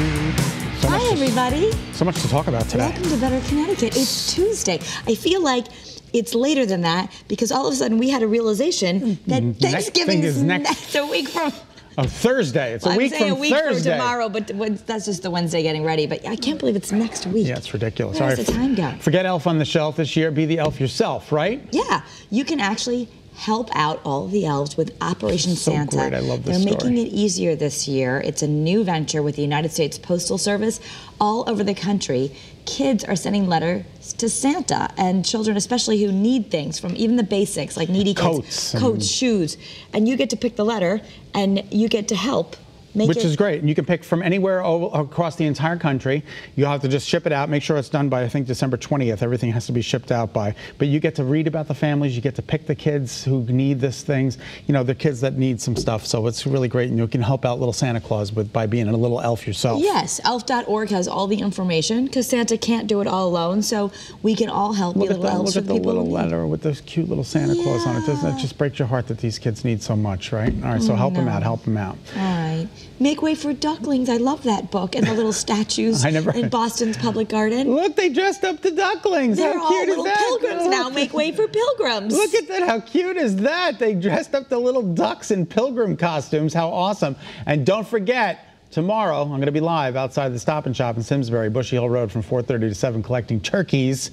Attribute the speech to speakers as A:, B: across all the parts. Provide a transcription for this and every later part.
A: Hi, everybody.
B: So much to talk about today.
A: Welcome to Better Connecticut. It's Tuesday. I feel like it's later than that because all of a sudden we had a realization that Thanksgiving is next a week from...
B: Oh, Thursday. It's a week from Thursday.
A: I'm saying a week from tomorrow, but that's just the Wednesday getting ready. But I can't believe it's next week.
B: Yeah, it's ridiculous.
A: Where's the time go?
B: Forget Elf on the Shelf this year. Be the elf yourself, right?
A: Yeah. You can actually help out all of the elves with Operation Santa.
B: Great. I love this story.
A: They're making it easier this year. It's a new venture with the United States Postal Service. All over the country, kids are sending letters to Santa, and children especially who need things from even the basics like needy kids, coats, shoes, and you get to pick the letter and you get to help. Which
B: is great. And you can pick from anywhere across the entire country. You'll have to just ship it out. Make sure it's done by, I think, December 20th. Everything has to be shipped out by. But you get to read about the families. You get to pick the kids who need these things. You know, the kids that need some stuff. So it's really great. And you can help out little Santa Claus by being a little elf yourself.
A: Yes. Elf.org has all the information because Santa can't do it all alone. So we can all help be little elves.
B: Look at the little letter with this cute little Santa Claus on it. Doesn't it just breaks your heart that these kids need so much, right? All right. So help them out. Help them out.
A: All right. Make Way for Ducklings. I love that book. And the little statues in Boston's Public Garden.
B: Look, they dressed up the ducklings.
A: They're
B: how cute
A: all little pilgrims now. Make way for pilgrims.
B: Look at that. How cute is that? They dressed up the little ducks in pilgrim costumes. How awesome. And don't forget, tomorrow, I'm going to be live outside the Stop and Shop in Simsbury, Bushy Hill Road from 4:30 to 7 collecting turkeys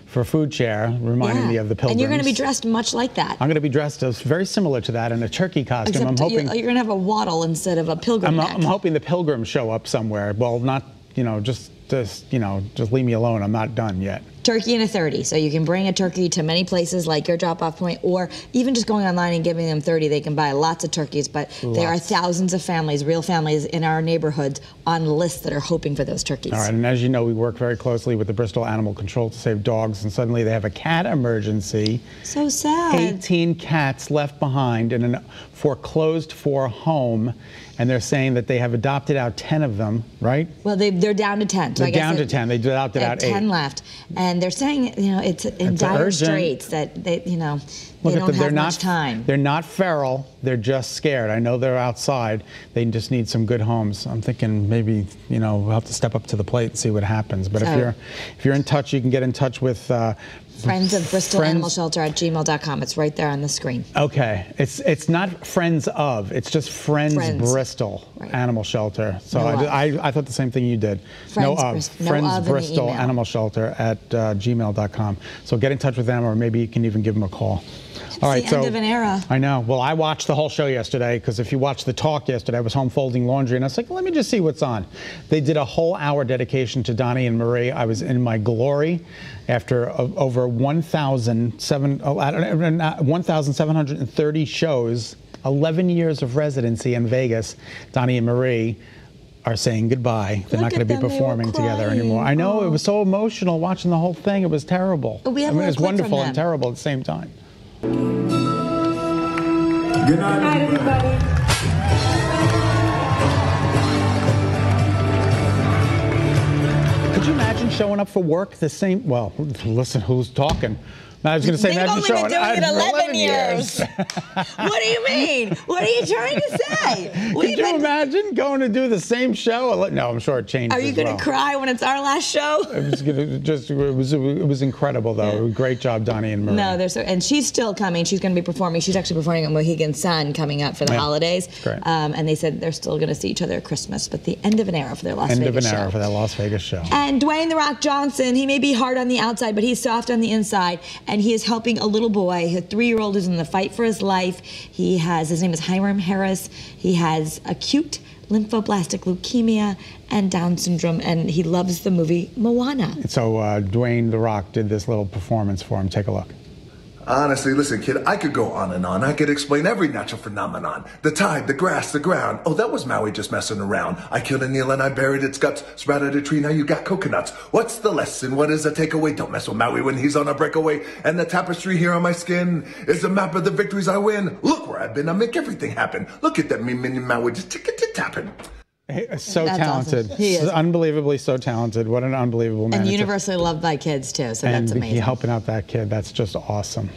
B: for food share, reminding me of the pilgrims.
A: And you're going to be dressed much like that.
B: I'm going to be dressed as very similar to that in a turkey costume.
A: Except
B: I'm hoping
A: you're going to have a waddle instead of a pilgrim neck.
B: I'm hoping the pilgrims show up somewhere. Well, not, just leave me alone. I'm not done yet.
A: Turkey and a 30. So you can bring a turkey to many places like your drop-off point, or even just going online and giving them 30. They can buy lots of turkeys, but there are thousands of families, real families in our neighborhoods on lists that are hoping for those turkeys.
B: All right, and as you know, we work very closely with the Bristol Animal Control to save dogs, and suddenly they have a cat emergency.
A: So sad.
B: 18 cats left behind in a foreclosed for home, and they're saying that they have adopted out 10 of them, right?
A: Well, they're down to 10. So
B: they're down to 10. They adopted out 8.
A: 10 left. And they're saying, it's in dire straits that they don't have much time.
B: They're not feral. They're just scared. I know they're outside. They just need some good homes. I'm thinking maybe, we'll have to step up to the plate and see what happens. But if you're in touch, you can get in touch with
A: Friends of Bristol Animal Shelter at gmail.com. It's right there on the screen.
B: Okay. It's not Friends of. It's just Friends Bristol Animal Shelter. So I thought the same thing you did. Friends Bristol Animal Shelter at gmail.com. So get in touch with them, or maybe you can even give them a call. All right,
A: it's the end of an era.
B: I know. Well, I watched the whole show yesterday because if you watched the talk yesterday, I was home folding laundry, and I was like, let me just see what's on. They did a whole hour dedication to Donny and Marie. I was in my glory after over 1,730 shows, 11 years of residency in Vegas. Donny and Marie are saying goodbye. They're not going to be performing together anymore. I know. It was so emotional watching the whole thing. It was terrible.
A: It was
B: wonderful and terrible at the same time.
C: Good night, everybody.
B: Could you imagine showing up for work the same? Well, listen, who's talking? I was going to say,
A: they've only been doing it 11
B: years.
A: What do you mean? What are you trying to say?
B: Could you imagine going to do the same show? No, I'm sure it changed.
A: Are you going to cry when it's our last show?
B: It was incredible, though. Yeah. Great job, Donny and Marie.
A: No, and she's still coming. She's going to be performing. She's actually performing at Mohegan Sun coming up for the holidays.
B: Great.
A: And they said they're still going to see each other at Christmas, but the end of an era for their Las Vegas show.
B: End of an era for that Las Vegas show.
A: And Dwayne the Rock Johnson, he may be hard on the outside, but he's soft on the inside, and he is helping a little boy, a 3-year-old who's in the fight for his life. His name is Hiram Harris. He has acute lymphoblastic leukemia and Down syndrome, and he loves the movie Moana.
B: So Dwayne the Rock did this little performance for him. Take a look.
C: Honestly, listen, kid, I could go on and on. I could explain every natural phenomenon. The tide, the grass, the ground. Oh, that was Maui just messing around. I killed an eel and I buried its guts. Sprouted a tree, now you got coconuts. What's the lesson? What is the takeaway? Don't mess with Maui when he's on a breakaway. And the tapestry here on my skin is a map of the victories I win. Look where I've been. I make everything happen. Look at that me mini Maui just tick-a-tick-tapping.
B: So
A: that's
B: talented.
A: Awesome. He is.
B: Unbelievably so talented. What an unbelievable man.
A: And universally loved by kids, too, so that's amazing.
B: And helping out that kid, that's just awesome.